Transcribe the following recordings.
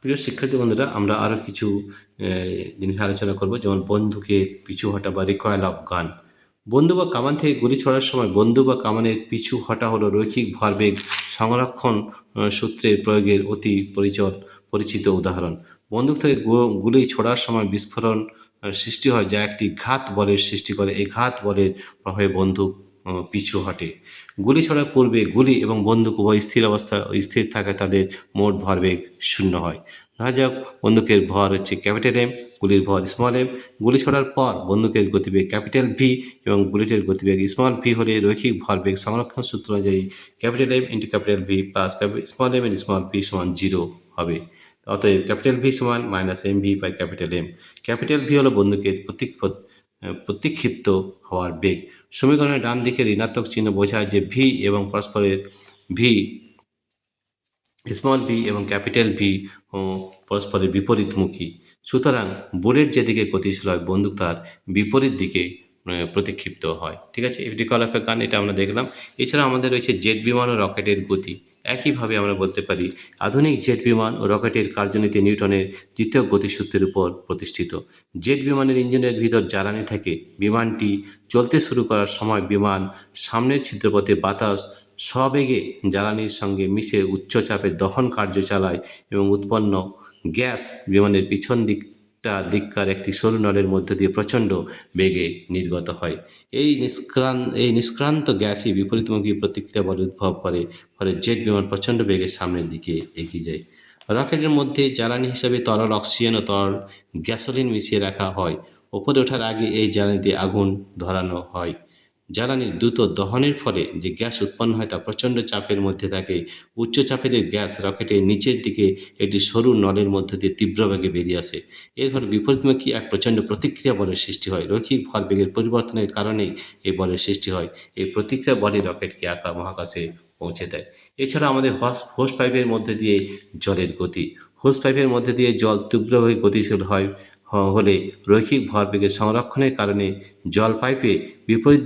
প্রিয় শিক্ষার্থী বন্ধুরা, আমরা আরও কিছু জিনিস আলোচনা করব, যেমন বন্দুকের পিছু হটা বা রিকয়েল অফ গান। বন্দুক বা কামান থেকে গুলি ছোড়ার সময় বন্দুক বা কামানের পিছু হটা হলো রৈখিক ভরবেগ সংরক্ষণ সূত্রের প্রয়োগের অতি পরিচিত উদাহরণ। বন্দুক থেকে গুলি ছোড়ার সময় বিস্ফোরণ সৃষ্টি হয়, যা একটি ঘাত বলের সৃষ্টি করে। এই ঘাত বলের প্রভাবে বন্দুক পিছু হটে। গুলি ছোড়ার পূর্বে গুলি এবং বন্দুক উভয় স্থির থাকায় তাদের মোট ভরবেগ শূন্য হয়। ধরা যাক বন্দুকের ভর হচ্ছে ক্যাপিটাল এম, গুলির ভর স্মল এম। গুলি ছোড়ার পর বন্দুকের গতিবেগ ক্যাপিটাল ভি এবং বুলেটের গতিবেগ স্মল ভি হলে রৈখিক ভরবেগ সংরক্ষণ সূত্র অনুযায়ী capital M into capital V plus small M into small V সমান 0 হবে। অতএব ক্যাপিটাল ভি সমান minus M V by capital M. Capital V হলো বন্দুকের প্রতিক্ষিপ্ত হওয়ার বেগ। সমীকরণের ডান দিকে ঋণাত্মক চিহ্ন বোঝায় যে ভি এবং পরস্পরের ভি স্মল ভি এবং ক্যাপিটাল ভি পরস্পরের বিপরীতমুখী। সুতরাং বুলেট যেদিকে গতিশীল হয় বন্দুক তার বিপরীত দিকে প্রতিক্ষিপ্ত হয়। ঠিক আছে, রিকল অফ এ গান এটা আমরা দেখলাম। এছাড়া আমাদের রয়েছে জেট বিমান ও রকেটের গতি। একইভাবে আমরা বলতে পারি আধুনিক জেট বিমান ও রকেটের কার্যনীতি নিউটনের দ্বিতীয় গতিসূত্রের উপর প্রতিষ্ঠিত। জেট বিমানের ইঞ্জিনের ভিতর জ্বালানি থাকে। বিমানটি চলতে শুরু করার সময় বিমান সামনের ছিদ্রপথে বাতাস সবেগে জ্বালানির সঙ্গে মিশে উচ্চ চাপে দহন কার্য চালায় এবং উৎপন্ন গ্যাস বিমানের পিছন দিককার একটি সরু নলের মধ্য দিয়ে প্রচণ্ড বেগে নির্গত হয়। এই নিষ্ক্রান্ত গ্যাসই বিপরীতমুখী প্রতিক্রিয়া বল উদ্ভব করে, ফলে জেট বিমান প্রচণ্ড বেগে সামনের দিকে এগিয়ে যায়। রকেটের মধ্যে জ্বালানি হিসাবে তরল অক্সিজেন ও তরল গ্যাসোলিন মিশিয়ে রাখা হয়। ওপরে ওঠার আগে এই জ্বালানিতে আগুন ধরানো হয়। জ্বালানির দ্রুত দহনের ফলে যে গ্যাস উৎপন্ন হয় তা প্রচণ্ড চাপের মধ্যে থাকে। উচ্চ চাপের এই গ্যাস রকেটের নিচের দিকে একটি সরু নলের মধ্য দিয়ে তীব্র বেগে বেরিয়ে আসে। এর ফলে বিপরীতমুখী এক প্রচণ্ড প্রতিক্রিয়া বলের সৃষ্টি হয়। রৈখিক ভরবেগের পরিবর্তনের কারণেই এই বলের সৃষ্টি হয়। এই প্রতিক্রিয়া বলই রকেটকে মহাকাশে পৌঁছে দেয়। এছাড়া আমাদের হোস পাইপের মধ্যে দিয়ে জলের গতি। হোস পাইপের মধ্যে দিয়ে জল তীব্রভাবে গতিশীল হলে রৈখিক ভরবেগের সংরক্ষণের কারণে জল পাইপে বিপরীত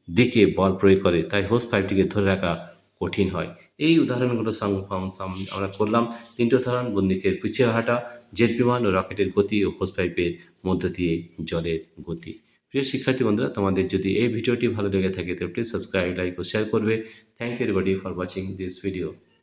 দিকে বল প্রয়োগ করে, তাই হোস পাইপটিকে ধরে রাখা কঠিন হয়। এই উদাহরণগুলো আমরা করলাম। তিনটি উদাহরণ: বন্দুকের পিছিয়ে হাঁটা, জেট বিমান ও রকেটের গতি ও হোস পাইপের মধ্য দিয়ে জলের গতি। প্রিয় শিক্ষার্থী বন্ধুরা, তোমাদের যদি এই ভিডিওটি ভালো লেগে থাকে তো প্লিজ সাবস্ক্রাইব, লাইক ও শেয়ার করবে। Thank you everybody for watching this video.